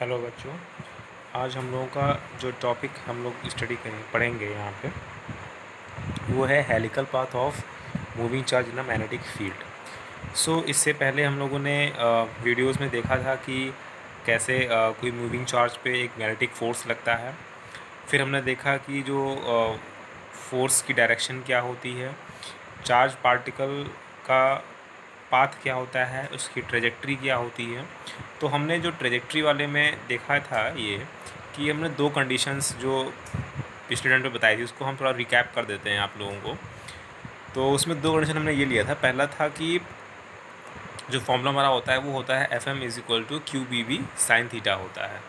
Hello बच्चों। आज हम लोगों का जो टॉपिक हम लोग पढ़ेंगे यहाँ पे वो है helical path of moving charge in a magnetic field. इससे पहले हम लोगों ने वीडियोस में देखा था कि कैसे कोई मूविंग चार्ज पे एक मैग्नेटिक फोर्स लगता है। फिर हमने देखा कि जो फोर्स की डायरेक्शन क्या होती है, चार्ज पार्टिकल का पाथ क्या होता है, उसकी ट्रेजेक्ट्री क्या होती है। तो हमने जो ट्रेजेक्ट्री वाले में देखा था ये कि हमने दो कंडीशंस जो पिछले टर्न पे बताई थी उसको हम थोड़ा रिकैप कर देते हैं आप लोगों को। तो उसमें दो कंडीशन हमने ये लिया था। पहला था कि जो फॉर्मूला हमारा होता है वो होता है F M is equal to Q B B sine theta होता है।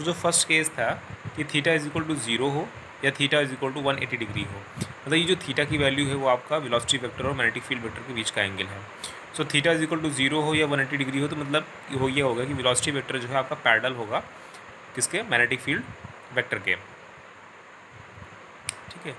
जो फर्स्ट केस था कि थीटा इज़ इक्वल टू 0 हो या theta is equal to 180 degree हो, मतलब ये जो थीटा की वैल्यू है वो आपका वेलोसिटी वेक्टर और मैग्नेटिक फील्ड वेक्टर के बीच का एंगल है। थीटा इज इक्वल टू 0 हो या 180 डिग्री हो, तो मतलब ये होगा कि वेलोसिटी वेक्टर जो है आपका पैरेलल होगा किसके, मैग्नेटिक फील्ड वेक्टर के। ठीक है।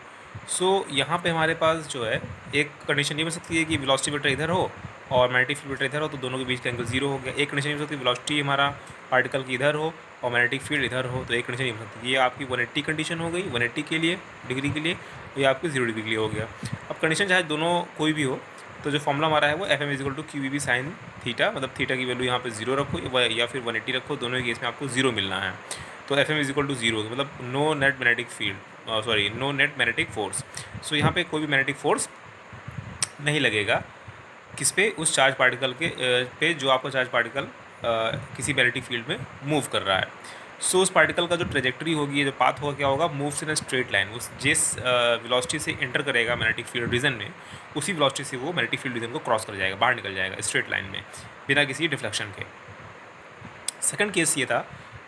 यहाँ पे हमारे पास जो है एक कंडीशन ये हो सकती है कि वेलोसिटी वेक्टर इधर हो और मैग्नेटिक फील्ड वेक्टर इधर हो, तो दोनों के बीच का एंगल 0 हो गया। एक कंडीशन ये हो सकती है वेलोसिटी हमारा पार्टिकल की इधर हो और मैग्नेटिक फील्ड इधर हो, तो एक कंडीशन ये हो सकती है। ये आपकी 180 कंडीशन हो गई, 180 के लिए डिग्री के लिए, ये आपकी 0 डिग्री के लिए हो गया। अब कंडीशन चाहे दोनों कोई भी हो, तो जो फॉर्मूला हमारा है वो F M is equal to Q B B sine theta, मतलब थीटा की वैल्यू यहाँ पे 0 रखो या फिर 180 रखो, दोनों केस में आपको 0 मिलना है। तो F M is equal to 0, मतलब no net magnetic field, no net magnetic force. यहाँ पे कोई भी मैग्नेटिक फोर्स नहीं लगेगा किस पे, उस चार्ज पार्टिकल के पे जो आपका चार्ज पार्टिकल किसी मैग्नेटिक फील्ड में मूव कर रहा है। उस पार्टिकल का जो ट्रेजेक्ट्री होगी, जो पाथ होगा, क्या होगा, moves in a straight line. उस जिस वेलोसिटी से एंटर करेगा मैग्नेटिक फील्ड रीजन में, उसी वेलोसिटी से वो मैग्नेटिक फील्ड रीजन को क्रॉस कर जाएगा, बाहर निकल जाएगा स्ट्रेट लाइन में बिना किसी डिफ्लेक्शन के। सेकंड केस ये था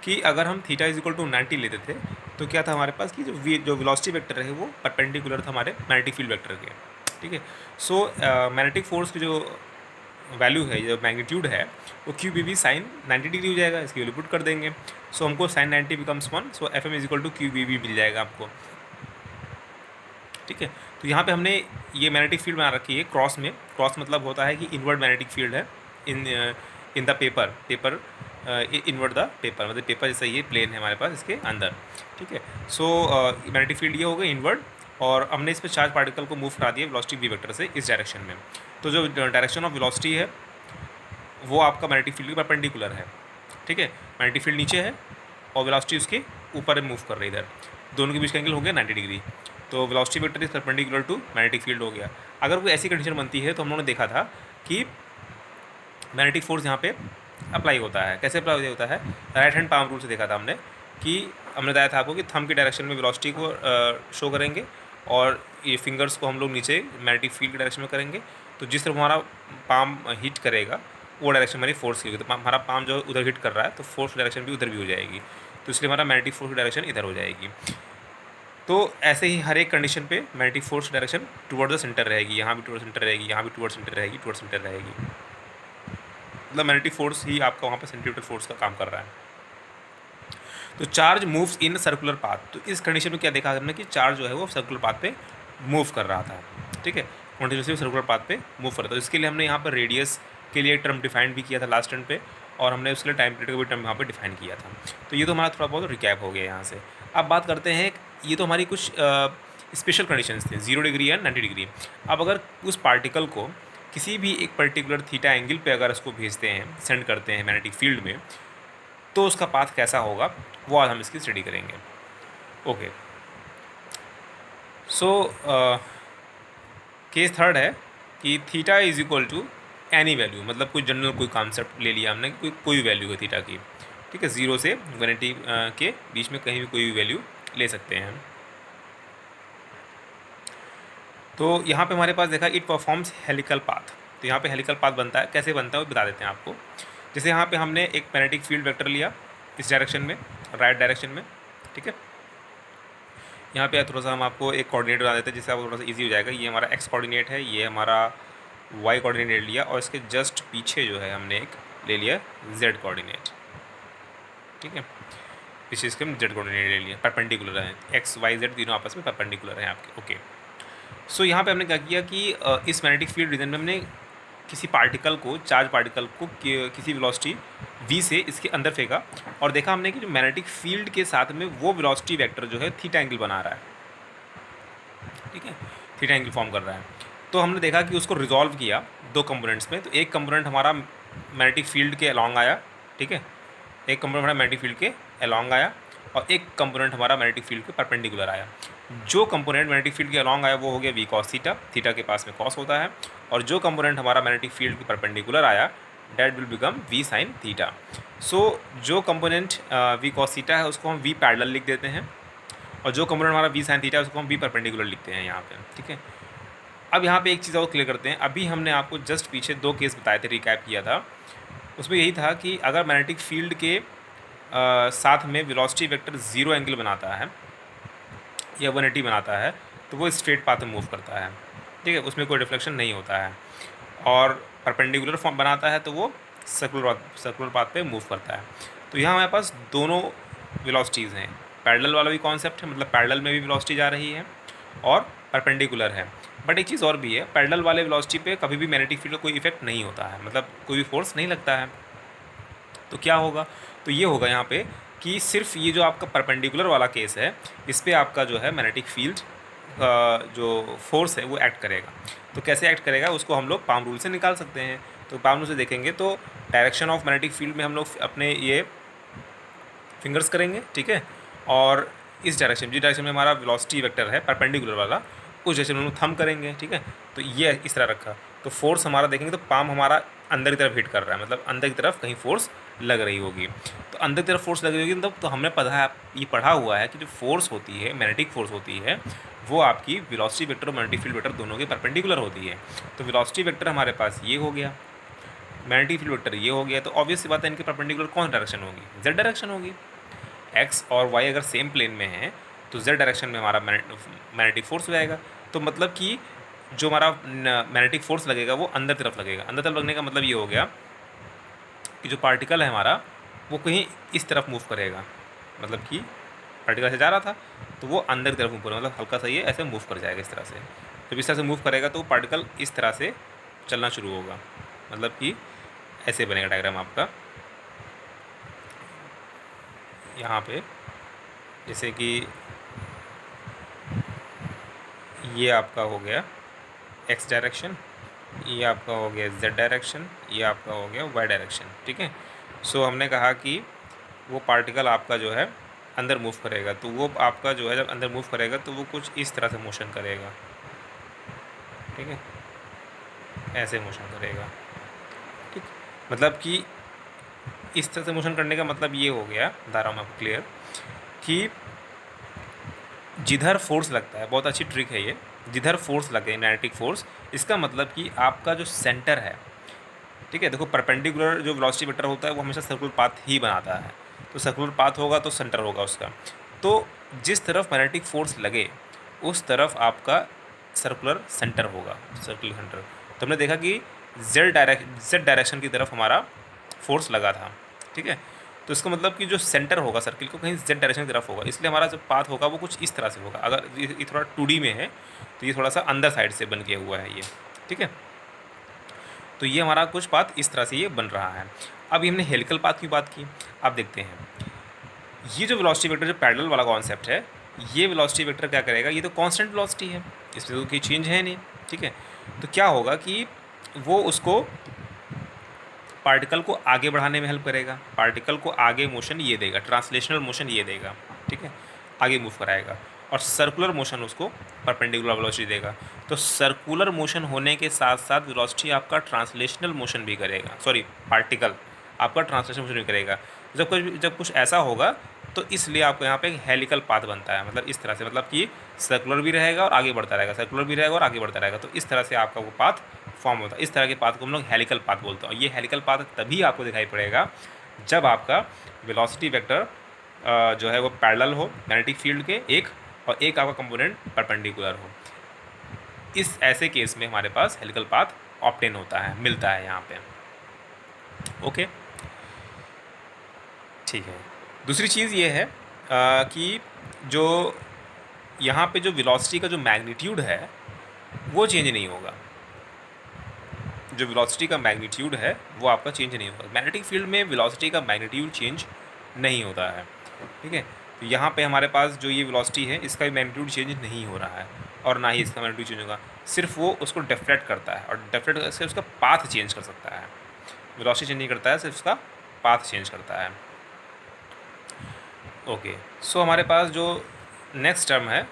कि अगर हम थीटा इज इक्वल टू 90 लेते थे, तो क्या था हमारे पास कि जो वेलोसिटी वेक्टर है वो परपेंडिकुलर था हमारे मैग्नेटिक फील्ड वेक्टर के। ठीक है। मैग्नेटिक फोर्स की जो वैल्यू है, जो मैग्नीट्यूड है, वो Q B B sine 90 degree हो जाएगा। इसकी वैल्यू पुट कर देंगे, हमको sine 90 becomes 1, F M is equal to Q B B मिल जाएगा आपको। ठीक है। तो यहाँ पे हमने ये मैग्नेटिक फील्ड बना रखी है क्रॉस में। क्रॉस मतलब होता है कि इनवर्ड मैग्नेटिक फील्ड है in the paper inward the paper, मतलब पेपर जैसा ये प्लेन है हमारे पास इसके अंदर। ठीक है। मैग्नेटिक फील्ड ये हो गई इनवर्ड, और हमने इस पर चार्ज पार्टिकल को मूव करा दिया वेलोसिटी वी वेक्टर से इस डायरेक्शन में। तो जो डायरेक्शन ऑफ वेलोसिटी है वो आपका मैग्नेटिक फील्ड के परपेंडिकुलर है। ठीक है। मैग्नेटिक फील्ड नीचे है और वेलोसिटी उसके ऊपर मूव कर रही है इधर, दोनों के बीच का एंगल हो गया 90 डिग्री। तो velocity vector is perpendicular to magnetic field हो गया। अगर कोई ऐसी कंडीशन बनती है तो हम लोगों ने देखा था कि मैग्नेटिक फोर्स यहाँ पे अप्लाई होता है। कैसे अप्लाई होता है, राइट हैंड पाम रूल से देखा था हमने कि हमने बताया था आपको कि थंब के डायरेक्शन में वेलोसिटी को शो करेंगे और ये फिंगर्स को हम लोग नीचे मैग्नेटिक फील्ड के डायरेक्शन में करेंगे। तो जिस तरफ हमारा पाम हिट करेगा वो डायरेक्शन हमारी फोर्स की होगी। तो हमारा पाम जो उधर हिट कर रहा है तो फोर्स डायरेक्शन भी उधर भी हो जाएगी, तो इसलिए हमारा मैग्नेटिक फोर्स की डायरेक्शन इधर हो जाएगी। तो ऐसे ही हर एक कंडीशन पे magnetic force direction toward the centre रहेगी, यहाँ भी टुवर्ड सेंटर रहेगी, यहाँ भी टुवर्ड सेंटर रहेगी, टुवर्ड सेंटर रहेगी। मतलब मैग्नेटिक फोर्स ही आपका वहाँ पे सेंट्रीफ्यूगल फोर्स का काम कर रहा है। तो charge moves in circular path, तो इस कंडीशन में क्या देखा हमने कि चार्ज जो है वो सर्कुलर पाथ पे मूव कर रहा था। ठीक है। कॉन्टिन्यूसली सर्कुलर पाथ पे मूव कर रहा था। तो इसके लिए हमने यहाँ पर रेडियस के लिए टर्म डिफाइन भी किया था लास्ट टर्म पे, और हमने उसके लिए टाइम पीरियड का भी टर्म यहाँ पे डिफाइन किया था। तो ये तो हमारा थोड़ा बहुत रिकैप हो गया यहाँ से। अब बात करते हैं, ये तो हमारी कुछ स्पेशल कंडीशंस थे 0 डिग्री या 90 डिग्री। अब अगर उस पार्टिकल को किसी भी एक पर्टिकुलर थीटा एंगल पे अगर उसको भेजते हैं, सेंड करते हैं मैग्नेटिक फील्ड में, तो उसका पाथ कैसा होगा वो आज हम इसकी स्टडी करेंगे। ओके। केस थर्ड है कि theta is equal to any value, मतलब कोई जनरल कोई कॉन्सेप्ट ले लिया हमने, कोई वैल्यू है थीटा की। ठीक है। 0 से 180 के बीच में कहीं भी कोई भी वैल्यू ले सकते हैं हम। तो यहाँ पे हमारे पास देखा इट परफॉर्म्स हेलिकल पाथ। तो यहाँ पे हेलिकल पाथ बनता है, कैसे बनता है वो बता देते हैं आपको। जैसे यहाँ पे हमने एक मैग्नेटिक फील्ड वेक्टर लिया इस डायरेक्शन में, राइट डायरेक्शन में। ठीक है। यहाँ पे थोड़ा सा हम आपको एक कोऑर्डिनेट बना देते हैं जिससे आपको थोड़ा सा इजी हो जाएगा। ये हमारा एक्स कोऑर्डिनेट है, ये हमारा वाई कोऑर्डिनेट लिया, और इसके जस्ट पीछे जो है हमने एक ले लिया जेड कोऑर्डिनेट। ठीक है। पीछे इसके हम जेड कोऑर्डिनेट ले लिया, परपेंडिकुलर है, एक्स वाई जेड तीनों आपस में परपेंडिकुलर हैं आपके। ओके। यहाँ पे हमने क्या किया कि इस मैग्नेटिक फील्ड रीजन में हमने किसी पार्टिकल को, चार्ज पार्टिकल को किसी वेलोसिटी वी से इसके अंदर फेंका और देखा हमने कि जो मैग्नेटिक फील्ड के साथ में वो वेलोसिटी वेक्टर जो है थीटा एंगल बना रहा है, ठीक है, थीटा एंगल फॉर्म कर रहा है। तो हमने देखा कि उसको रिजॉल्व किया दो कंपोनेंट्स में। तो एक कंपोनेंट हमारा मैग्नेटिक फील्ड के अलॉन्ग आया, ठीक है, एक कंपोनेंट हमारा मैग्नेटिक फील्ड के अलॉन्ग आया और एक कंपोनेंट हमारा मैग्नेटिक फील्ड के परपेंडिकुलर आया। जो कंपोनेंट मैग्नेटिक फील्ड के अलॉन्ग आया वो हो गया वी कॉस थीटा, थीटा के पास में कॉस होता है, और जो कंपोनेंट हमारा मैग्नेटिक फील्ड के परपेंडिकुलर आया that will become V sine theta. So जो कंपोनेंट वी कॉस थीटा है उसको हम वी पैरेलल लिख देते हैं, और जो कंपोनेंट हमारा वी साइन थीटा है उसको हम वी परपेंडिकुलर लिखते हैं यहाँ पे, ठीक है। अब यहाँ पे एक चीज़ और क्लियर करते हैं। अभी हमने आपको जस्ट पीछे दो केस बताए थे, रिकैप किया था, उसमें यही था कि अगर मैग्नेटिक फील्ड के साथ में वेलोसिटी वेक्टर 0 एंगल बनाता है या 180 बनाता है तो वो स्ट्रेट पाथ में मूव करता है, ठीक है, उसमें कोई डिफ्लेक्शन नहीं होता है। और परपेंडिकुलर फॉर्म बनाता है तो वो सर्कुलर पाथ पे मूव करता है। तो यहाँ हमारे पास दोनों वेलोसिटीज़ हैं। पैरेलल वाला भी कॉन्सेप्ट है, मतलब पैरेलल में भी वेलोसिटी जा रही है और परपेंडिकुलर है। बट एक चीज़ और भी है, पैरेलल वाले वेलोसिटी पे कभी भी मैग्नेटिक फील्ड का कोई इफेक्ट नहीं होता है, मतलब कोई भी फोर्स नहीं लगता है। तो क्या होगा, तो ये होगा यहाँ पे कि सिर्फ ये जो आपका परपेंडिकुलर वाला केस है इस पर आपका जो है मैग्नेटिक फील्ड जो फोर्स है वो एक्ट करेगा। तो कैसे एक्ट करेगा उसको हम लोग पाम रूल से निकाल सकते हैं। तो पाम रूल से देखेंगे तो डायरेक्शन ऑफ मैग्नेटिक फील्ड में हम लोग अपने ये फिंगर्स करेंगे, ठीक है, और इस डायरेक्शन जिस डायरेक्शन में हमारा वेलोसिटी वेक्टर है परपेंडिकुलर वाला उस डायरेक्शन में हम लोग थंब करेंगे, ठीक है। तो ये इस तरह रखा, तो फोर्स हमारा देखेंगे तो पाम हमारा अंदर की तरफ हिट कर रहा है, मतलब अंदर की तरफ कहीं फोर्स लग रही होगी। तो अंदर की तरफ फोर्स लग रही होगी मतलब तो हमने पढ़ा हुआ है कि जो फोर्स होती है, मैग्नेटिक फोर्स होती है, वो आपकी वेलोसिटी वेक्टर और मैग्नेटिक फील्ड वेक्टर दोनों के परपेंडिकुलर होती है। तो वेलोसिटी वेक्टर हमारे पास ये हो गया, मैग्नेटिक फील्ड वेक्टर ये हो गया, तो ऑब्वियस सी बात है इनके परपेंडिकुलर कौन डायरेक्शन होगी, जेड डायरेक्शन होगी। एक्स और वाई अगर सेम प्लेन में है तो जेड डायरेक्शन में हमारा मैग्नेटिक फोर्स रहेगा। तो मतलब कि जो हमारा मैग्नेटिक फोर्स लगेगा वो अंदर तरफ लगेगा। अंदर तरफ लगने का मतलब ये हो गया कि जो पार्टिकल है हमारा वो कहीं इस तरफ मूव करेगा, मतलब कि पार्टिकल से जा रहा था तो वो अंदर की तरफ मूव करेगा, मतलब हल्का सा ये ऐसे मूव कर जाएगा इस तरह से। जब इस तरह से मूव करेगा तो पार्टिकल इस तरह से चलना शुरू होगा, मतलब कि ऐसे बनेगा डायग्राम आपका यहाँ पे, जैसे कि ये आपका हो गया एक्स डायरेक्शन, ये आपका हो गया जेड डायरेक्शन, ये आपका हो गया वाई डायरेक्शन, ठीक है। सो हमने कहा कि वो पार्टिकल आपका जो है अंदर मूव करेगा, तो वो आपका जो है जब अंदर मूव करेगा तो वो कुछ इस तरह से मोशन करेगा, ठीक है, ऐसे मोशन करेगा, ठीक। मतलब कि इस तरह से मोशन करने का मतलब ये हो गया, बता रहा हूँ मैं आपको क्लियर, कि जिधर फोर्स लगता है, बहुत अच्छी ट्रिक है ये, जिधर फोर्स लगे मैग्नेटिक फोर्स, इसका मतलब कि आपका जो सेंटर है, ठीक है, देखो परपेंडिकुलर जो वेलोसिटी वेक्टर होता है वो हमेशा सर्कुलर पाथ ही बनाता है, तो सर्कुलर पाथ होगा तो सेंटर होगा उसका। तो जिस तरफ मैग्नेटिक फोर्स लगे उस तरफ आपका सर्कुलर सेंटर होगा, सर्कुलर सेंटर। तो हमने देखा कि जेड डायरेक्शन की तरफ हमारा फोर्स लगा था, ठीक है, तो इसका मतलब कि जो सेंटर होगा सर्किल को कहीं जेड डायरेक्शन की तरफ होगा, इसलिए हमारा जो पाथ होगा वो कुछ इस तरह से होगा। अगर ये थोड़ा 2D में है तो ये थोड़ा सा अंदर साइड से बन के हुआ है ये, ठीक है। तो ये हमारा कुछ पाथ इस तरह से ये बन रहा है। अभी हमने हेलिकल पाथ की बात की, आप देखते हैं ये जो वेलोसिटी वेक्टर जो पैरेलल वाला कॉन्सेप्ट है, ये वेलोसिटी वेक्टर क्या करेगा, ये तो कांस्टेंट वेलोसिटी है, इसमें तो कोई चेंज है नहीं, ठीक है। तो क्या होगा कि वो उसको पार्टिकल को आगे बढ़ाने में हेल्प करेगा, पार्टिकल को आगे मोशन ये देगा, ट्रांसलेशनल मोशन ये देगा, ठीक है, आगे मूव कराएगा, और सर्कुलर मोशन उसको परपेंडिकुलर वेलोसिटी देगा। तो सर्कुलर मोशन होने के साथ साथ वेलोसिटी आपका ट्रांसलेशनल मोशन भी करेगा, सॉरी पार्टिकल आपका ट्रांसलेशनल मोशन भी करेगा। जब कुछ ऐसा होगा तो इसलिए आपको यहाँ पे एक हेलिकल पाथ बनता है, मतलब इस तरह से, मतलब कि सर्कुलर भी रहेगा और आगे बढ़ता रहेगा, सर्कुलर भी रहेगा और आगे बढ़ता रहेगा, तो इस तरह से आपका वो पाथ फॉर्म होता है। इस तरह के पाथ को हम लोग हेलिकल पाथ बोलते हैं। और ये हेलिकल पाथ तभी आपको दिखाई पड़ेगा जब आपका वेलोसिटी वेक्टर जो है वो पैरेलल हो मैग्नेटिक फील्ड के एक, और एक आपका कंपोनेंट परपेंडिकुलर हो। इस ऐसे केस में हमारे पास हेलिकल पाथ ऑब्टेन होता है, मिलता है यहाँ पे, ओके, ठीक है। दूसरी चीज़ ये है कि जो यहाँ पे जो वेलोसिटी का जो मैग्नीट्यूड है वो चेंज नहीं होगा। जो वेलोसिटी का मैग्नीट्यूड है वो आपका चेंज नहीं होगा। मैग्नेटिक फील्ड में वेलोसिटी का मैग्नीट्यूड चेंज नहीं होता है, ठीक है। तो यहाँ पे हमारे पास जो ये वेलोसिटी है इसका भी मैग्नीट्यूड चेंज नहीं हो रहा है और ना ही इसका मैग्नीट्यूड चेंज होगा, सिर्फ वो उसको डिफ्लेक्ट करता है और डिफ्लेक्ट से उसका पाथ चेंज कर सकता है। वेलोसिटी चेंज नहीं करता है, सिर्फ उसका पाथ चेंज करता है। ओके, सो हमारे पास जो नेक्स्ट टर्म है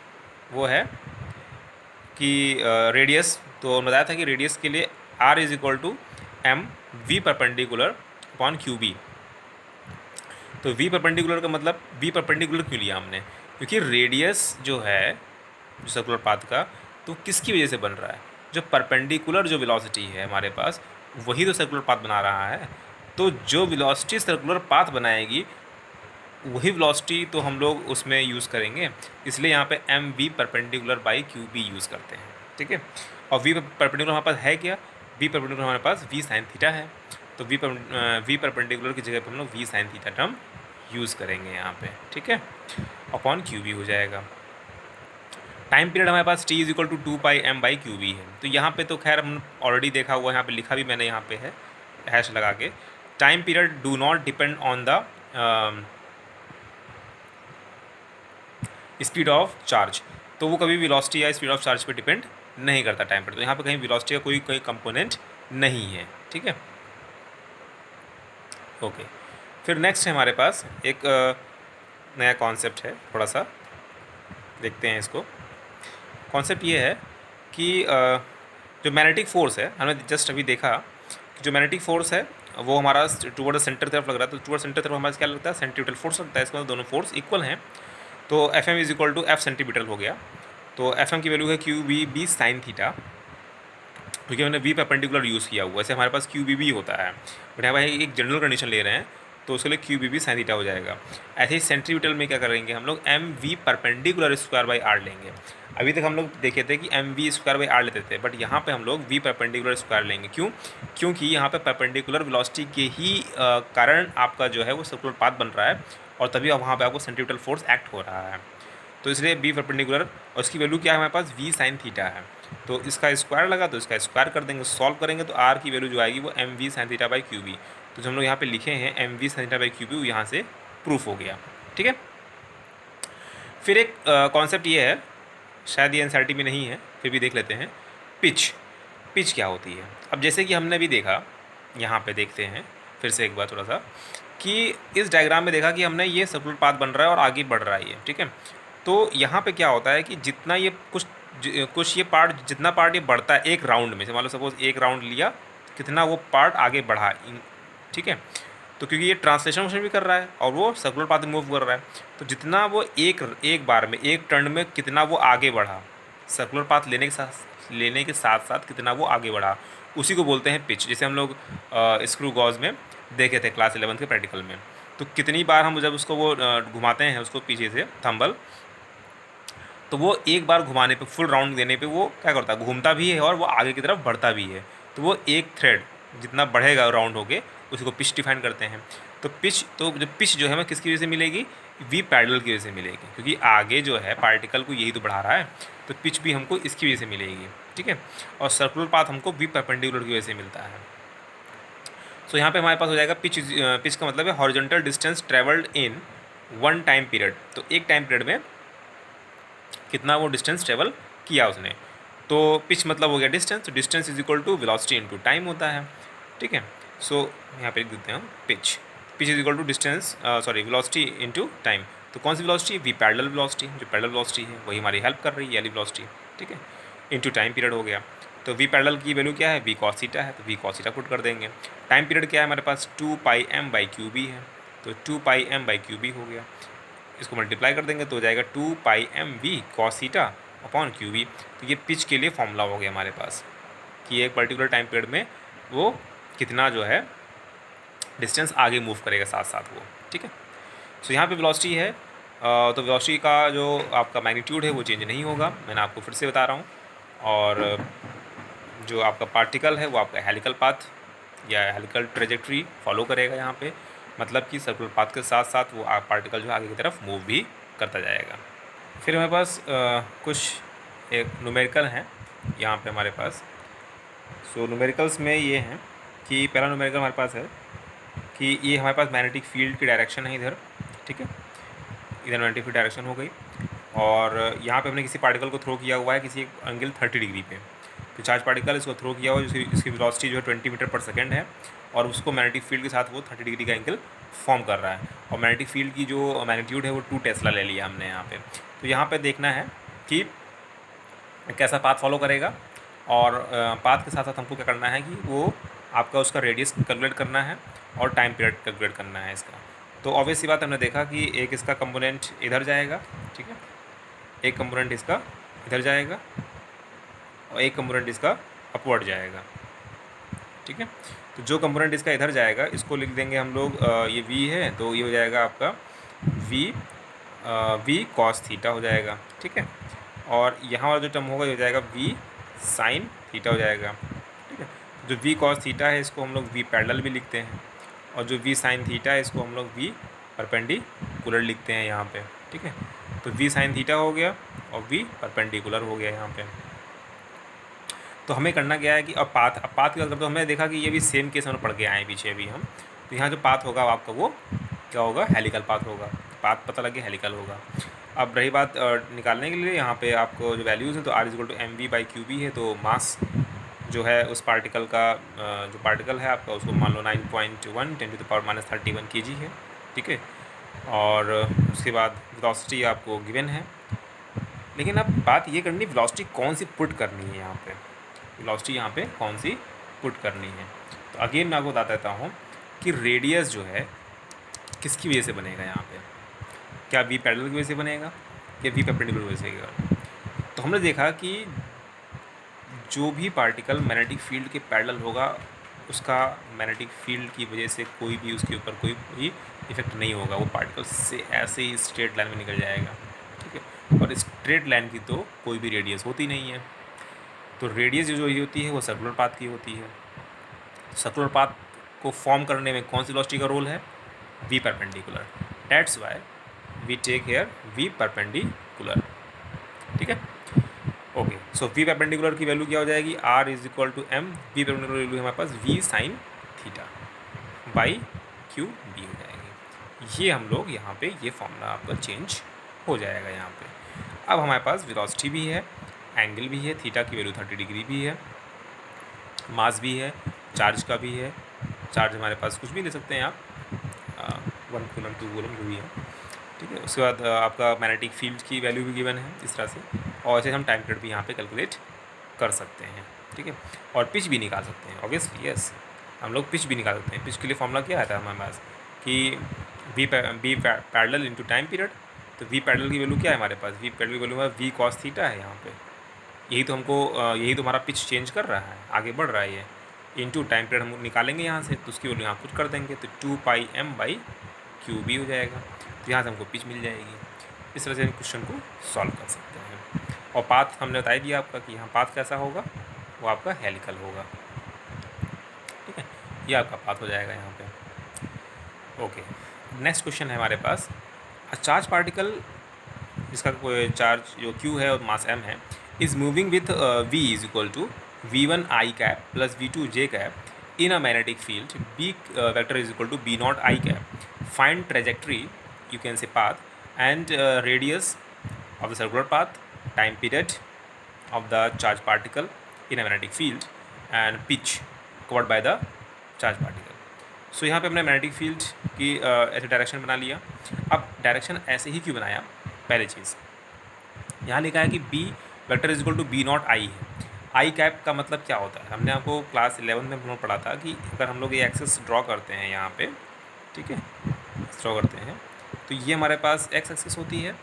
वो है कि रेडियस। तो बताया था कि रेडियस के लिए r is equal to M V perpendicular upon Q B. तो वी परपेंडिकुलर का मतलब वी परपेंडिकुलर क्यों लिया हमने, क्योंकि रेडियस जो है जो सर्कुलर पाथ का, तो किसकी वजह से बन रहा है, जो परपेंडिकुलर जो वेलोसिटी है हमारे पास वही तो सर्कुलर पाथ बना रहा है। तो जो वेलोसिटी सर्कुलर पाथ बनाएगी वही वेलोसिटी तो हम लोग उसमें यूज़ करेंगे, इसलिए यहाँ पे M V perpendicular by Q B use करते हैं, ठीक है। और वी परपेंडिकुलर हमारे पास है क्या, वी परपेंडिकुलर हमारे पास वी साइन थीटा है। तो वी परपेंडिकुलर की जगह पर हम लोग V sine theta term use करेंगे यहाँ पे, ठीक है, अपॉन क्यू बी हो जाएगा। टाइम पीरियड हमारे पास टी इज इक्वल टू 2πm/क्यू बी है। तो यहाँ पे तो खैर हम ऑलरेडी देखा हुआ है, यहाँ पे लिखा भी मैंने यहाँ पे है हैश लगा के। Time period do not depend on the speed of charge, तो वो कभी वेलोसिटी या स्पीड ऑफ चार्ज पे डिपेंड नहीं करता टाइम पीरियड। तो यहाँ पे कहीं वेलोसिटी का कोई कंपोनेंट नहीं है, ठीक है। ओके, फिर नेक्स्ट है हमारे पास एक नया कॉन्सेप्ट है, थोड़ा सा देखते हैं इसको। कॉन्सेप्ट ये है कि जो मैग्नेटिक फोर्स है, हमने जस्ट अभी देखा कि जो मैग्नेटिक फोर्स है वो हमारा टुवर्ड सेंटर तरफ लग रहा है। तो टुवर्ड सेंटर तरफ हमारा क्या लगता है, सेंट्रीपिटल फोर्स लगता है। इसका मतलब दोनों फोर्स इक्वल हैं। तो F M is equal to F centimetre हो गया। तो एफ एम की वैल्यू है Q B B sine theta, क्योंकि हमने वी परपेंडिकुलर यूज़ किया हुआ। ऐसे हमारे पास क्यू बी भी होता है, बट यहाँ भाई एक जनरल कंडीशन ले रहे हैं तो उसके लिए Q B B sine theta हो जाएगा। ऐसे ही सेंट्रीपिटल में क्या करेंगे हम लोग, M V perpendicular square by R लेंगे। अभी तक हम लोग देखे थे कि M V square by R लेते थे, बट यहाँ पे हम लोग वी परपेंडिकुलर स्क्वायर लेंगे। क्यों, क्योंकि यहाँ पे परपेंडिकुलर वेलोसिटी के ही कारण आपका जो है वो सर्कुलर पाथ बन रहा है और तभी वहाँ पे आपको सेंट्रीपिटल फोर्स एक्ट हो रहा है। तो इसलिए बी परपेंडिकुलर, और उसकी वैल्यू क्या है हमारे पास, वी साइन थीटा है। तो इसका स्क्वायर लगा तो इसका स्क्वायर कर देंगे, सॉल्व करेंगे तो आर की वैल्यू जो आएगी वो M V sine theta by Q B. तो जो हम लोग यहाँ पे लिखे हैं M V sine theta by Q B, यहाँ से प्रूफ हो गया, ठीक है। फिर एक कॉन्सेप्ट ये है, शायद ये एनसीईआरटी में नहीं है, फिर भी देख लेते हैं। पिच, पिच क्या होती है। अब जैसे कि हमने भी देखा, यहाँ पे देखते हैं फिर से एक बार थोड़ा सा, कि इस डायग्राम में देखा कि हमने ये सर्कुलर पाथ बन रहा है और आगे बढ़ रहा है ये, ठीक है। तो यहाँ पे क्या होता है कि जितना ये कुछ ये पार्ट, जितना पार्ट ये बढ़ता है एक राउंड में से, मान लो सपोज एक राउंड लिया, कितना वो पार्ट आगे बढ़ा, ठीक है। तो क्योंकि ये ट्रांसलेशन मोशन भी कर रहा है और वो सर्कुलर पाथ मूव कर रहा है, तो जितना वो एक बार में, एक टर्न में कितना वो आगे बढ़ा, सर्कुलर पाथ लेने के साथ साथ कितना वो आगे बढ़ा, उसी को बोलते हैं पिच। जैसे हम लोग स्क्रू गॉज में देखे थे क्लास 11 के प्रैक्टिकल में, तो कितनी बार हम जब उसको वो घुमाते हैं उसको पीछे से थंबल, तो वो एक बार घुमाने पे, फुल राउंड देने पे वो क्या करता है, घूमता भी है और वो आगे की तरफ बढ़ता भी है। तो वो एक थ्रेड जितना बढ़ेगा राउंड होके उसको पिच डिफाइन करते हैं। तो पिच, तो जो पिच जो है हमें किसकी वजह से मिलेगी, वी पैरेलल की वजह से मिलेगी, क्योंकि आगे जो है पार्टिकल को यही तो बढ़ा रहा है, तो पिच भी हमको इसकी वजह से मिलेगी, ठीक है। और सर्कुलर पाथ हमको वी परपेंडिकुलर की वजह से मिलता है। सो यहाँ पे हमारे पास हो जाएगा पिच, पिच का मतलब है horizontal distance travelled in one time period. तो एक टाइम पीरियड में कितना वो डिस्टेंस ट्रेवल किया उसने, तो पिच मतलब हो गया डिस्टेंस। तो distance is equal to velocity into time होता है, ठीक है। सो यहाँ पे लिख देते हैं pitch, pitch is equal to distance, sorry velocity into time. तो कौन सी वेलोसिटी, वी पैरेलल वेलोसिटी, जो पैरेलल वेलोसिटी है वही हमारी हेल्प कर रही है, वाली वेलोसिटी, ठीक है, इनटू टाइम पीरियड हो गया। तो वी पैरेलल की वैल्यू क्या है, वी कॉस थीटा है, तो वी कॉस थीटा पुट कर देंगे। टाइम पीरियड क्या है हमारे पास, 2πm/क्यू बी है, तो 2πm/क्यू हो गया। इसको मल्टीप्लाई कर देंगे तो हो जाएगा 2πmv cos theta upon Q B. तो ये पिच के लिए फॉर्मूला हो गया हमारे पास कि एक पर्टिकुलर टाइम पीरियड में वो कितना जो है डिस्टेंस आगे मूव करेगा साथ साथ वो, ठीक है। सो यहाँ पे वेलोसिटी है, तो वेलोसिटी का जो आपका मैग्नीट्यूड है वो चेंज नहीं होगा, मैंने आपको फिर से बता रहा हूँ। और जो आपका पार्टिकल है वो आपका हेलिकल पाथ या हेलिकल ट्रेजेक्ट्री फॉलो करेगा यहाँ पे, मतलब कि सर्कुलर पाथ के साथ साथ वो पार्टिकल जो आगे की तरफ मूव भी करता जाएगा। फिर हमारे पास कुछ एक न्यूमेरिकल हैं यहाँ पे हमारे पास, सो न्यूमेरिकल्स में ये हैं कि पहला न्यूमेरिकल हमारे पास है कि ये हमारे पास मैग्नेटिक फील्ड की डायरेक्शन है इधर, ठीक है, इधर मैग्नेटिक फील्ड डायरेक्शन हो गई, और यहाँ पे हमने किसी पार्टिकल को थ्रो किया हुआ है किसी एंगल 30 डिग्री पे। तो चार्ज पार्टिकल इसको थ्रो किया हुआ है, इसकी वेलोसिटी जो है 20 मीटर पर सेकेंड है, और उसको मैग्नेटिक फील्ड के साथ वो 30 डिग्री का एंगल फॉर्म कर रहा है, और मैग्नेटिक फील्ड की जो मैग्नीट्यूड है वो 2 टेस्ला ले लिया हमने यहाँ पे। तो यहाँ पे देखना है कि कैसा पाथ फॉलो करेगा, और पाथ के साथ साथ हमको क्या करना है कि वो आपका उसका रेडियस कैलकुलेट करना है और टाइम पीरियड कैलकुलेट करना है इसका। तो ऑब्वियस सी बात हमने देखा कि एक इसका कंपोनेंट इधर जाएगा, ठीक है, एक कंपोनेंट इसका इधर जाएगा और एक कंपोनेंट इसका अपवर्ड जाएगा, ठीक है। तो जो कंपोनेंट इसका इधर जाएगा इसको लिख देंगे हम लोग, ये v है तो ये हो जाएगा आपका v cos थीटा हो जाएगा, ठीक है, और यहाँ वाला जो टर्म होगा ये हो जाएगा v sin थीटा हो जाएगा, ठीक है। जो v cos थीटा है इसको हम लोग v पैरेलल भी लिखते हैं, और जो v sin थीटा है इसको हम लोग v परपेंडिकुलर लिखते हैं यहाँ पे, ठीक है। तो v sin थीटा हो गया और v परपेंडिकुलर हो गया यहाँ पे। तो हमें करना क्या है कि अब पाथ की बात करते तो हमने देखा कि ये भी सेम केस हम पढ़ के आए हैं पीछे अभी हम। तो यहाँ जो पाथ होगा आपका वो क्या होगा, हेलिकल पाथ होगा, पाथ पता लगे हेलिकल होगा। अब रही बात निकालने के लिए, यहाँ पे आपको जो वैल्यूज़ हैं तो r=mv/qb है, तो मास जो है उस पार्टिकल का जो पार्टिकल है आपका उसको मान लो 9.1 10⁻31 kg है, ठीक है, और उसके बाद वेलोसिटी आपको गिवन है। लेकिन अब बात ये करनी वेलोसिटी कौन सी पुट करनी है यहाँ पे, वेलोसिटी यहाँ पे कौन सी पुट करनी है। तो अगेन मैं आपको बता देता हूँ कि रेडियस जो है किसकी वजह से बनेगा यहाँ पे, क्या v पैरेलल की वजह से बनेगा या v परपेंडिकुलर की वजह से बनेगा। तो हमने देखा कि जो भी पार्टिकल मैग्नेटिक फील्ड के पैरेलल होगा उसका मैग्नेटिक फील्ड की वजह से कोई भी उसके ऊपर कोई भी इफेक्ट नहीं होगा, वो पार्टिकल से ऐसे ही स्ट्रेट लाइन में निकल जाएगा, ठीक है। और स्ट्रेट लाइन की तो कोई भी रेडियस होती नहीं है, तो रेडियस जो होती है वो सर्कुलर पाथ की होती है। सर्कुलर पाथ को फॉर्म करने में कौन सी वेलोसिटी का रोल है, v perpendicular, that's why we take here v perpendicular, ठीक है। ओके, सो v परपेंडिकुलर की वैल्यू क्या हो जाएगी, r=m, v परपेंडिकुलर वैल्यू हमारे पास v sin theta by Q B हो जाएगी। ये हम लोग यहाँ पे ये फॉर्मूला आपका चेंज हो जाएगा यहाँ पे। अब हमारे पास वेलोसिटी भी है, एंगल भी है, थीटा की वैल्यू 30 डिग्री भी है, मास भी है, चार्ज का भी है, चार्ज हमारे पास कुछ भी ले सकते हैं आप, 1 कूलम 2 कूलम जो भी है, ठीक है। उसके बाद आपका मैग्नेटिक फील्ड की वैल्यू भी गिवन है इस तरह से, और ऐसे हम टाइम पीरियड भी यहाँ पे कैलकुलेट कर सकते हैं, ठीक है, और पिच भी निकाल सकते हैं ऑब्वियसली, यस हम लोग पिच भी निकाल सकते हैं। पिच के लिए फॉर्मूला क्या आता है हमारे पास कि v parallel into time period. तो v पैरेलल की वैल्यू क्या है हमारे पास, v पैरेलल की वैल्यू v cos थीटा है यहाँ पे, यही तो हमको यही तो हमारा पिच चेंज कर रहा है, आगे बढ़ रहा है ये, इंटू टाइम पीरियड हम निकालेंगे यहाँ से, तो उसकी वैल्यू यहाँ पुट कर देंगे तो 2πm/qb हो जाएगा, तो यहाँ से हमको पिच मिल जाएगी। इस तरह से हम क्वेश्चन को सॉल्व कर सकते हैं। और पाथ हमने बता दिया आपका कि यहाँ पाथ कैसा होगा, वो आपका हेलिकल होगा, ठीक है, ये आपका पाथ हो जाएगा यहाँ पे। ओके, नेक्स्ट क्वेश्चन है हमारे पास, चार्ज पार्टिकल जिसका कोई चार्ज जो q है और मास m है, is moving with v=v1i plus v2j in a magnetic field, b vector is equal to b0i. Find trajectory, you can say path, and radius of the circular path, time period of the charge particle in a magnetic field, and pitch covered by the charge particle. सो यहाँ पे हमने magnetic field की ऐसे direction बना लिया। अब direction ऐसे ही क्यों बनाया, पहली चीज़ यहाँ लिखा है कि b vector is equal to b0i है। आई कैप का मतलब क्या होता है, हमने आपको क्लास 11 में हम लोग पढ़ा था कि अगर हम लोग ये एक्सेस ड्रॉ करते हैं यहाँ पे, ठीक है, ड्रॉ करते हैं तो ये हमारे पास एक्स एक्सेस होती है,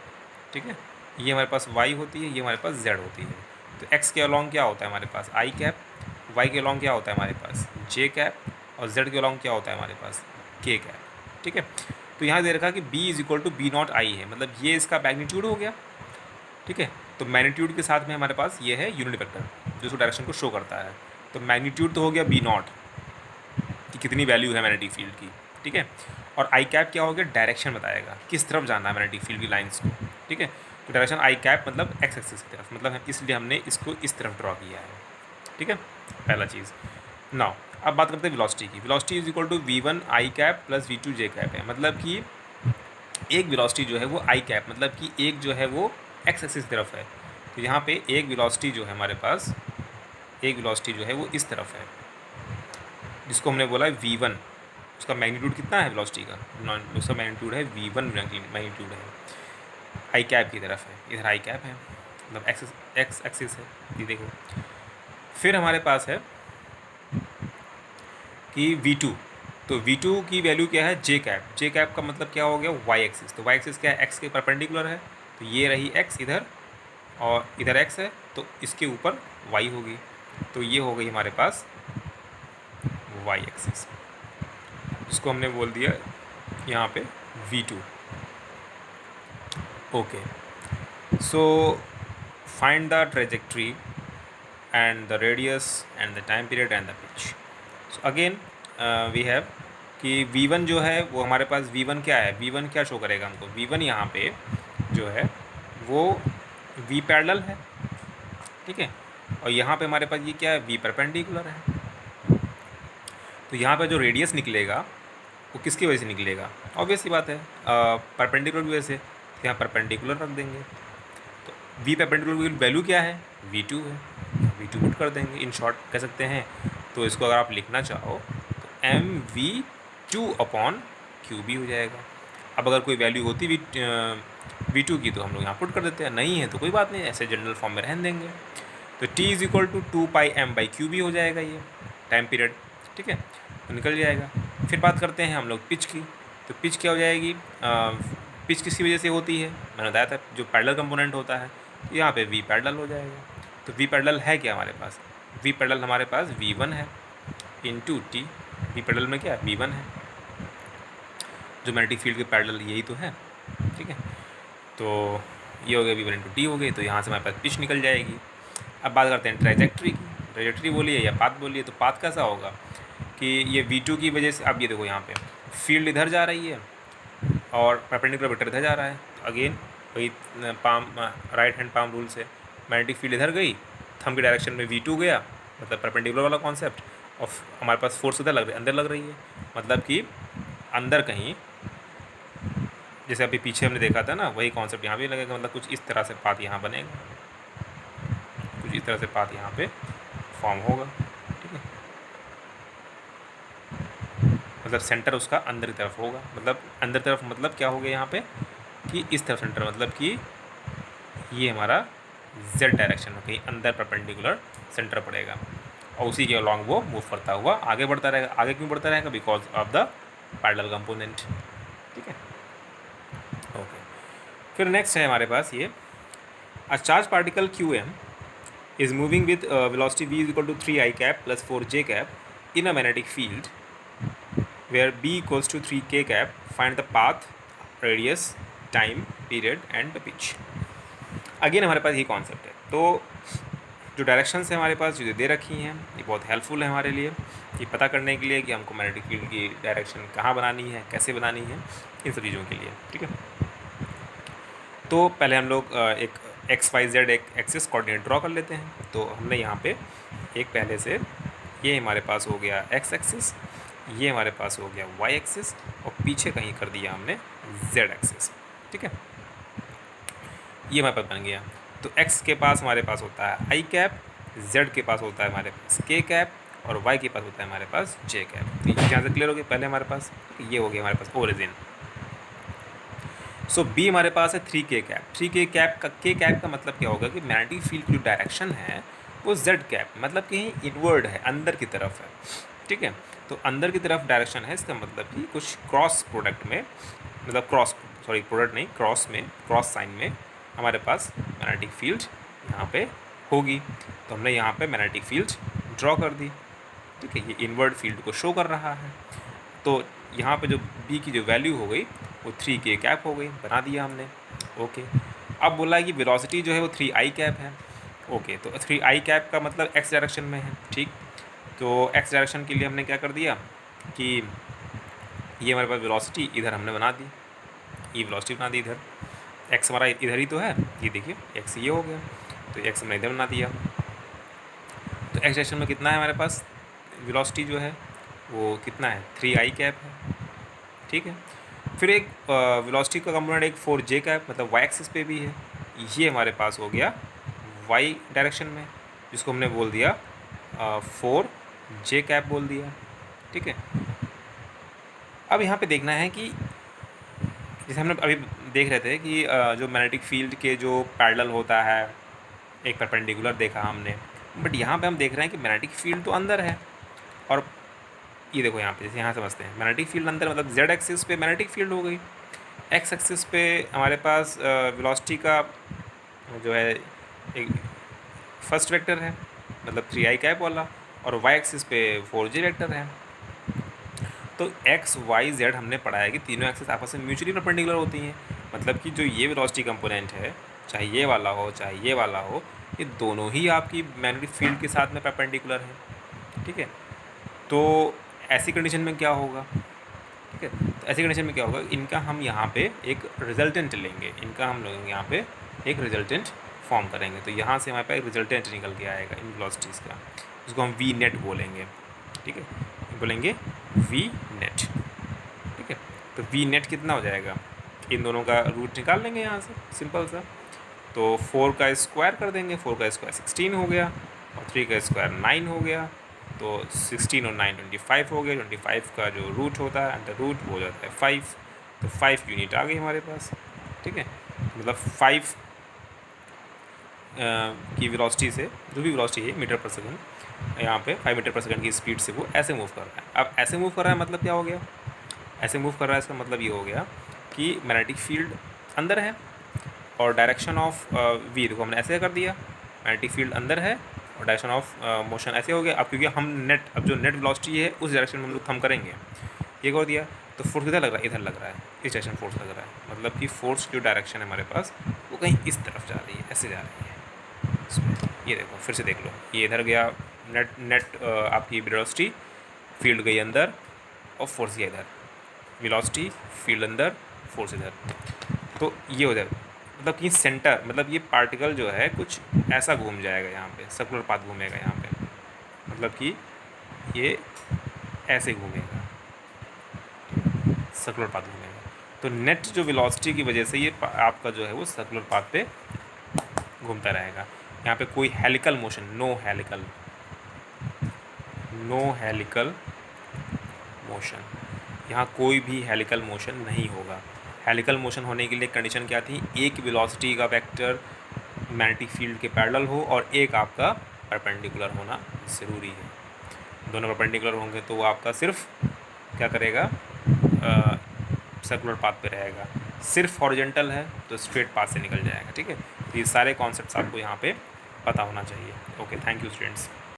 ठीक है, ये हमारे पास वाई होती है, ये हमारे पास जेड होती है। तो एक्स के अलॉन्ग क्या होता है हमारे पास आई कैप, वाई के अलॉन्ग क्या होता है हमारे पास जे कैप, और जेड के अलॉन्ग क्या होता है हमारे पास के कैप, ठीक है। तो यहाँ दे रखा कि b is equal to b0i है, मतलब ये इसका मैग्नीट्यूड हो गया, ठीक है। तो मैग्नीट्यूड के साथ में हमारे पास ये है यूनिट वेक्टर जो उसको डायरेक्शन को शो करता है। तो मैग्नीट्यूड तो हो गया b0 कि कितनी वैल्यू है मैग्नेटिक फील्ड की, ठीक है, और आई कैप क्या हो गया, डायरेक्शन बताएगा किस तरफ जाना है मैग्नेटिक फील्ड की लाइंस को, ठीक है। तो डायरेक्शन आई कैप मतलब एक्स एक्सिस की तरफ, मतलब इसलिए हमने इसको इस तरफ ड्रॉ किया है, ठीक है। पहला चीज़। नाउ अब बात करते हैं वेलोसिटी की। Velocity is equal to v1 I cap plus v2 J cap है। मतलब कि एक वेलोसिटी जो है वो आई कैप, मतलब कि एक जो है वो एक्स एक्सिस की तरफ है। तो यहाँ पे एक वेलोसिटी जो है हमारे पास, एक वेलोसिटी जो है वो इस तरफ है, जिसको हमने बोला है v1। उसका मैग्नीट्यूड कितना है वेलोसिटी का, उसका मैग्नीट्यूड है v1 मैग्नीट्यूड है, आई कैप की तरफ है। इधर आई कैप है, मतलब एक्स एक्सिस है, ये देखो। फिर हमारे पास है कि v2, तो v2 की वैल्यू क्या है, जे कैप। जे कैप का मतलब क्या हो गया, वाई एक्सिस। तो वाई एक्सिस क्या है, एक्स के परपेंडिकुलर है, तो ये रही एक्स इधर, और इधर एक्स है, तो इसके ऊपर वाई होगी। तो ये हो गई हमारे पास वाई एक्सिस, जिसको हमने बोल दिया यहाँ पे v2। Okay, so find the trajectory and the radius and the time period and the pitch. So again we have कि v1 जो है वो हमारे पास, v1 क्या है, v1 क्या शो करेगा हमको, v1 यहाँ पे जो है वो v पैरेलल है, ठीक है। और यहाँ पे हमारे पास ये क्या है, v परपेंडिकुलर है। तो यहाँ पे जो रेडियस निकलेगा वो किसकी वजह से निकलेगा, ऑब्वियसली बात है परपेंडिकुलर की वजह से। तो यहाँ परपेंडिकुलर रख देंगे, तो v परपेंडिकुलर की वैल्यू क्या है, v2 है, v2 पुट कर देंगे, इन शॉर्ट कह सकते हैं। तो इसको अगर आप लिखना चाहो तो mv2/qb हो जाएगा। अब अगर कोई वैल्यू होती v2 की तो हम लोग यहाँ पुट कर देते हैं, नहीं है तो कोई बात नहीं, ऐसे जनरल फॉर्म में रहने देंगे। तो t is equal to 2πm/qb हो जाएगा ये टाइम पीरियड, ठीक है, तो निकल जाएगा। फिर बात करते हैं हम लोग पिच की। तो पिच क्या हो जाएगी, पिच किसकी वजह से होती है, मैंने बताया था जो पैरेलल कंपोनेंट होता है, तो यहाँ पे v पैरेलल हो जाएगा। तो v पैरेलल है क्या हमारे पास, v पैरेलल हमारे पास v1 है इंटू टी। v पैरेलल में क्या है, v1 है, जो मैग्नेटिक फील्ड के पैरेलल यही तो है, ठीक है। तो ये हो गया v1 इंटू टी हो गई, तो यहाँ से हमारे पास पिच निकल जाएगी। अब बात करते हैं ट्रैजेक्टरी की। ट्रैजेक्टरी बोलिए या पाथ बोलिए, तो पाथ कैसा होगा कि ये v2 की वजह से, अब ये देखो यहाँ पे फील्ड इधर जा रही है और परपेंडिकुलर वेक्टर इधर जा रहा है। तो अगेन वही palm right hand palm rule से मैग्नेटिक फील्ड इधर गई, थंब की डायरेक्शन में v2 गया, मतलब परपेंडिकुलर वाला कॉन्सेप्ट, और हमारे पास फोर्स उधर लग रही है, अंदर लग रही है, मतलब कि अंदर कहीं, जैसे अभी पीछे हमने देखा था ना, वही कॉन्सेप्ट यहाँ भी लगेगा। मतलब कुछ इस तरह से पाथ यहाँ बनेगा, कुछ इस तरह से पाथ यहाँ पे फॉर्म होगा, ठीक है। मतलब सेंटर उसका अंदर की तरफ होगा, मतलब अंदर तरफ मतलब क्या हो गया यहाँ पे कि इस तरफ सेंटर, मतलब कि ये हमारा z डायरेक्शन में कहीं अंदर परपेंडिकुलर सेंटर पड़ेगा, और उसी के अलॉन्ग वो मूव करता हुआ आगे बढ़ता रहेगा। आगे क्यों बढ़ता रहेगा, because of the parallel component, ठीक है। ओके, फिर नेक्स्ट है हमारे पास ये, a charge particle QM is moving with velocity v is equal to 3i cap plus 4j cap in a magnetic field where b equals to 3k cap. Find the path, radius, time, period and the pitch. Again हमारे पास ये concept है। तो जो directions है हमारे पास जो दे रखी हैं, ये बहुत हेल्पफुल है हमारे लिए, ये पता करने के लिए कि हमको मैग्नेटिक फील्ड की डायरेक्शन कहाँ बनानी है, कैसे बनानी है, इन सब चीज़ों के लिए, ठीक है। तो पहले हम लोग एक XYZ एक एक्सिस कोऑर्डिनेट ड्रॉ कर लेते हैं। तो हमने यहाँ पे एक पहले से, ये हमारे पास हो गया x एक्सिस, ये हमारे पास हो गया y एक्सिस, और पीछे कहीं कर दिया हमने z एक्सिस, ठीक है। ये हमारे पास बन गया। तो x के पास हमारे पास होता है i कैप, z के पास होता है हमारे पास k कैप, और y के पास होता है हमारे पास j कैप। तो यहाँ से क्लियर हो गया। पहले हमारे पास ये हो गया हमारे पास ओरिजिन। सो B हमारे पास है 3k कैप। 3k कैप का k कैप का मतलब क्या होगा कि मैग्नेटिक फील्ड की जो डायरेक्शन है वो z कैप, मतलब कहीं इनवर्ड है, अंदर की तरफ है, ठीक है। तो अंदर की तरफ डायरेक्शन है, इसका मतलब कि कुछ क्रॉस प्रोडक्ट में, मतलब प्रोडक्ट नहीं, क्रॉस में, क्रॉस साइन में हमारे पास मैग्नेटिक फील्ड यहाँ पे होगी। तो हमने यहाँ पे मैग्नेटिक फील्ड ड्रॉ कर दी, ठीक है। ये इनवर्ड फील्ड को शो कर रहा है। तो यहाँ पे जो B की जो वैल्यू हो गई वो 3k कैप हो गई, बना दिया हमने, ओके। अब बोला है कि वेलोसिटी जो है वो 3i कैप है, ओके। तो 3i कैप का मतलब x डायरेक्शन में है, ठीक। तो x डायरेक्शन के लिए हमने क्या कर दिया कि ये हमारे पास वेलोसिटी इधर हमने बना दी, ये वेलोसिटी बना दी इधर, x हमारा इधर ही तो है, ये देखिए x ये हो गया, तो x हमने इधर बना दिया। तो एक्स डायरेक्शन में कितना है हमारे पास वेलोसिटी जो है वो कितना है 3i कैप है, ठीक है। फिर एक वेलोसिटी का कंपोनेंट एक 4j कैप मतलब वाई एक्सिस पे भी है, ये हमारे पास हो गया वाई डायरेक्शन में, जिसको हमने बोल दिया 4j कैप बोल दिया, ठीक है। अब यहाँ पे देखना है कि जैसे हमने अभी देख रहे थे कि जो मैग्नेटिक फील्ड के जो पैरेलल होता है एक परपेंडिकुलर देखा हमने, बट यहाँ पे हम देख रहे हैं कि मैग्नेटिक फील्ड तो अंदर है, और ये देखो यहाँ पे जैसे यहाँ समझते हैं मैग्नेटिक फील्ड अंदर मतलब जेड एक्सिस पे मैग्नेटिक फील्ड हो गई, एक्स एक्सिस पे हमारे पास वेलोसिटी का जो है एक फर्स्ट वेक्टर है मतलब 3i कैप वाला, और वाई एक्सिस पे 4j वेक्टर है। तो एक्स वाई जेड हमने पढ़ा है कि तीनों एक्सिस आपस में म्यूचुअली परपेंडिकुलर होती हैं, मतलब कि जो ये वेलोसिटी कंपोनेंट है चाहे ये वाला हो चाहे ये वाला हो, ये दोनों ही आपकी मैग्नेटिक फील्ड के साथ में परपेंडिकुलर है, ठीक है। तो ऐसी कंडीशन में क्या होगा, ठीक है, तो ऐसी कंडीशन में क्या होगा, इनका हम यहाँ पे एक रिजल्टेंट लेंगे, इनका हम लोग यहाँ पे एक रिजल्टेंट फॉर्म करेंगे। तो यहाँ से हमारे पास एक रिजल्टेंट निकल के आएगा इन वेलोसिटीज़ का, जिसको हम वी नेट बोलेंगे, ठीक है, बोलेंगे वी नेट, ठीक है। तो वी नेट कितना हो जाएगा, इन दोनों का रूट निकाल लेंगे यहाँ से सिंपल सा, तो 4 का स्क्वायर कर देंगे, 4 का स्क्वायर 16 हो गया, और 3 का स्क्वायर 9 हो गया, तो 16 और 9 25 हो गया, 25 का जो रूट होता है अंडर रूट वो हो जाता है 5, तो 5 यूनिट आ गई हमारे पास, ठीक है। मतलब 5 की वेलोसिटी से जो भी वेलोसिटी है मीटर पर सेकंड, यहाँ पे 5 मीटर पर सेकंड की स्पीड से वो ऐसे मूव कर रहा है। अब ऐसे मूव कर रहा है मतलब क्या हो गया, ऐसे मूव कर रहा है इसका मतलब ये हो गया कि मैग्नेटिक फील्ड अंदर है और डायरेक्शन ऑफ वी देखो हमने ऐसे कर दिया, मैग्नेटिक फील्ड अंदर है और डायरेक्शन ऑफ मोशन ऐसे हो गया। अब क्योंकि हम नेट अब जो नेट वेलोसिटी है उस डायरेक्शन में हम लोग थम करेंगे, ये कर दिया, तो फोर्स किधर लग रहा है, इधर लग रहा है, इस डायरेक्शन फोर्स लग रहा है, मतलब कि फोर्स जो डायरेक्शन है हमारे पास वो कहीं इस तरफ जा रही है, ऐसे जा रही है इसमें। ये देखो फिर से देख लो, ये इधर गया नेट आपकी वेलोसिटी, फील्ड गई अंदर और फोर्स गया इधर, वेलोसिटी फील्ड अंदर फोर्स इधर, तो ये उधर मतलब कि सेंटर मतलब ये पार्टिकल जो है कुछ ऐसा घूम जाएगा यहाँ पे, सर्कुलर पाथ घूमेगा यहाँ पे, मतलब कि ये ऐसे घूमेगा, सर्कुलर पाथ घूमेगा। तो नेट जो वेलोसिटी की वजह से ये आपका जो है वो सर्कुलर पाथ पे घूमता रहेगा। यहाँ पे कोई helical motion, no helical motion, यहाँ कोई भी हेलिकल मोशन नहीं होगा। हेलिकल मोशन होने के लिए कंडीशन क्या थी, एक वेलोसिटी का वेक्टर मैग्नेटिक फील्ड के पैरेलल हो और एक आपका परपेंडिकुलर होना ज़रूरी है। दोनों परपेंडिकुलर होंगे तो वो आपका सिर्फ क्या करेगा, सर्कुलर पाथ पे रहेगा। सिर्फ हॉरिजॉन्टल है तो स्ट्रेट पाथ से निकल जाएगा, ठीक है। तो ये सारे कॉन्सेप्ट्स आपको यहाँ पे पता होना चाहिए। Okay, thank you students.